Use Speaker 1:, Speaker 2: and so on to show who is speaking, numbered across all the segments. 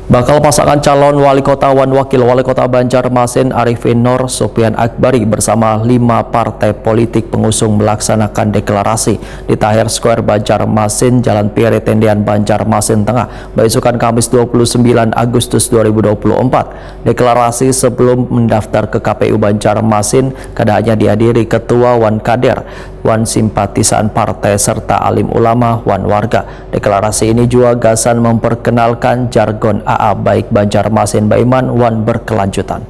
Speaker 1: Bakal pasangan calon wali kota dan wakil wali kota Banjarmasin Arifin Nur Supian Akbari bersama 5 partai politik pengusung melaksanakan deklarasi di Tahir Square Banjarmasin, Jalan Piri Tendian Banjarmasin Tengah, besokan Kamis 29 Agustus 2024. Deklarasi sebelum mendaftar ke KPU Banjarmasin keadaannya dihadiri Ketua Wan Kader, Wan Simpatisan Partai serta alim ulama Wan Warga. Deklarasi ini juga gasan memperkenalkan jargon AA baik Banjarmasin Baiman Wan berkelanjutan.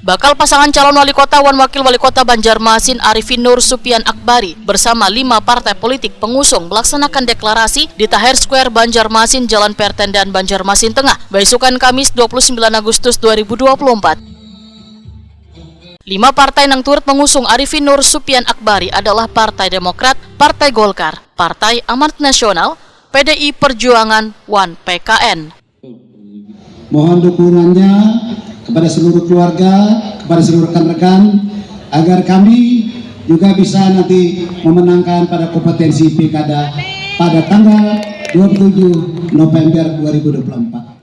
Speaker 2: Bakal pasangan calon wali kota dan wakil wali kota Banjarmasin Arifin Nur Supian Akbari bersama 5 partai politik pengusung melaksanakan deklarasi di Tahir Square Banjarmasin, Jalan Pertendian Banjarmasin Tengah, besokan Kamis 29 Agustus 2024. 5 partai yang turut mengusung Arifin Nur Supian Akbari adalah Partai Demokrat, Partai Golkar, Partai Amanat Nasional, PDI Perjuangan, Wan PKN.
Speaker 3: Mohon dukungannya kepada seluruh keluarga, kepada seluruh rekan-rekan, agar kami juga bisa nanti memenangkan pada kompetensi pilkada pada tanggal 27 November 2024.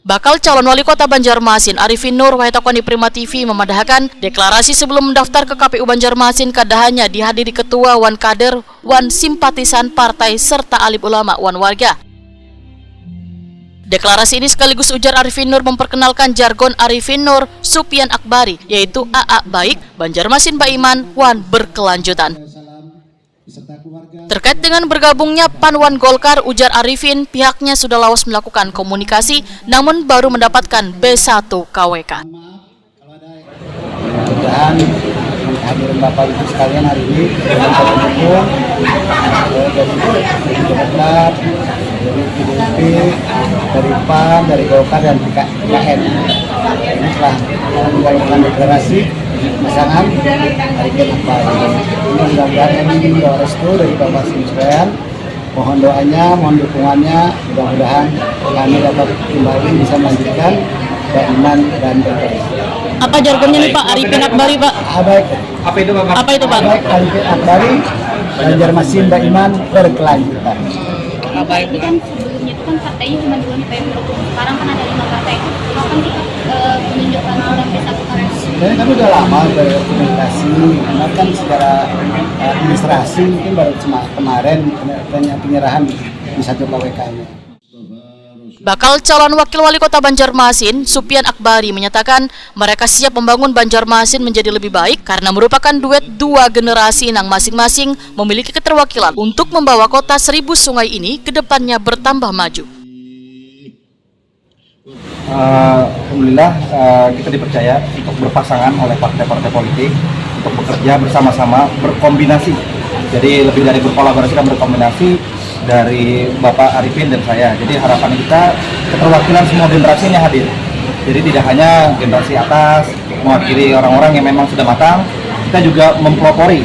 Speaker 2: Bakal calon wali kota Banjarmasin Arifin Nur Wahitakoni Prima TV memadahkan deklarasi sebelum mendaftar ke KPU Banjarmasin kadahannya dihadiri Ketua Wan Kader, Wan Simpatisan Partai serta alim ulama Wan Warga. Deklarasi ini sekaligus ujar Arifin Nur memperkenalkan jargon Arifin Nur Supian Akbari, yaitu AA baik Banjarmasin Baiman Wan berkelanjutan. Terkait dengan bergabungnya PAN Wan Golkar, ujar Arifin pihaknya sudah lawas melakukan komunikasi namun baru mendapatkan B1 KWK.
Speaker 3: Mudah-mudahan hadirin Bapak Ibu sekalian hari ini dengan pendukung dari Demokrat, dari PDIP, dari PAN, dari Golkar dan PKN. Ini telah melakukan deklarasi pasangan Arifin Akbari. Mudah-mudahan ini doa restu dari Bapak Simswean. Mohon doanya, mohon dukungannya. Mudah-mudahan kami dapat kembali bisa melanjutkan Baiman dan berkelanjutan.
Speaker 2: Apa jargonnya nih Pak Arifin Akbari Pak?
Speaker 3: Baik.
Speaker 4: Apa itu Pak?
Speaker 2: Apa itu Pak?
Speaker 3: Baik Arifin Akbari, Banjarmasin Baiman berkelanjutan.
Speaker 5: Baik. Tapi kan sebelumnya itu kan partainya cuma 2 nih Pak yang mendukung. Sekarang kan ada 5 partai. Kapan kita menunjukkan sudah B1 KWK?
Speaker 3: Jadi kami udah lama berkomunikasi, karena kan secara administrasi mungkin baru cuma kemarin penyerahan di 1 KWK-nya.
Speaker 2: Bakal calon wakil wali kota Banjarmasin Supian Akbari menyatakan mereka siap membangun Banjarmasin menjadi lebih baik karena merupakan duet 2 generasi yang masing-masing memiliki keterwakilan untuk membawa kota 1000 sungai ini ke depannya bertambah maju.
Speaker 4: Alhamdulillah kita dipercaya untuk berpasangan oleh partai-partai politik untuk bekerja bersama-sama berkombinasi. Jadi lebih dari berkolaborasi dan berkombinasi dari Bapak Arifin dan saya. Jadi harapan kita keterwakilan semua generasinya hadir. Jadi tidak hanya generasi atas mewakili orang-orang yang memang sudah matang, kita juga mempelopori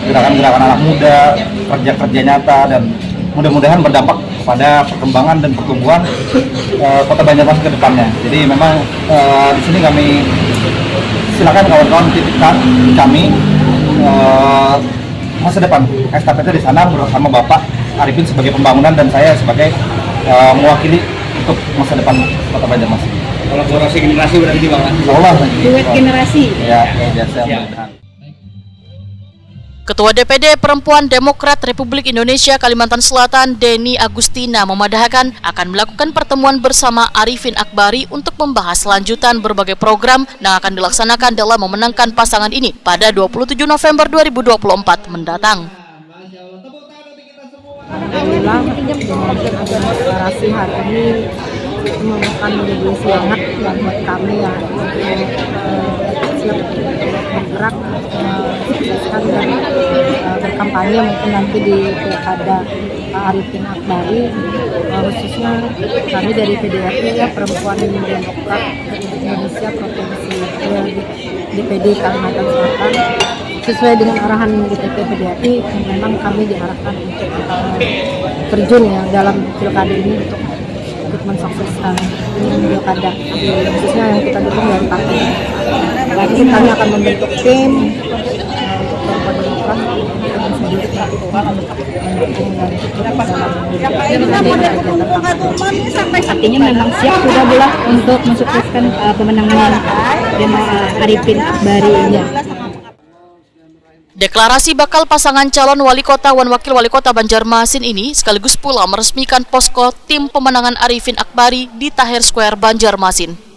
Speaker 4: gerakan-gerakan anak muda, kerja-kerja nyata dan mudah-mudahan berdampak pada perkembangan dan pertumbuhan kota Banjarmasin ke depannya. Jadi memang di sini kami silakan kawan-kawan titipkan kami masa depan estafetnya di sana bersama Bapak Arifin sebagai pembangunan dan saya sebagai mewakili untuk masa depan kota Banjarmasin.
Speaker 6: Kolaborasi generasi berarti Bang?
Speaker 4: Allah.
Speaker 5: Duet generasi.
Speaker 4: Ya, biasa mudah-mudahan.
Speaker 2: Ketua DPD Perempuan Demokrat Republik Indonesia Kalimantan Selatan Deni Agustina memadahkan akan melakukan pertemuan bersama Arifin Akbari untuk membahas lanjutan berbagai program yang akan dilaksanakan dalam memenangkan pasangan ini pada 27 November 2024 mendatang.
Speaker 7: Alhamdulillah dengan deklarasi hari ini akan menjadi semangat buat kami ya siap bergerak sukseskan dan berkampanye mungkin nanti di pilkada Arifin Akbari, khususnya kami dari PDIP ya Perempuan Demokrat Indonesia Provinsi DPD Kalimantan Selatan. Sesuai dengan arahan DPP PDIP, memang kami diarahkan untuk terjun ya dalam pilkada ini untuk mensukseskan pilkada, khususnya yang kita dukung dari partai. Nanti kami akan membentuk tim untuk Perempuan Demokrat sendiri untuk mendukung
Speaker 5: Artinya memang siap sudah bulan untuk mensukseskan pemenangan Arifin Akbari ini.
Speaker 2: Deklarasi bakal pasangan calon wali kota dan wakil wali kota Banjarmasin ini sekaligus pula meresmikan posko tim pemenangan Arifin Akbari di Tahir Square Banjarmasin.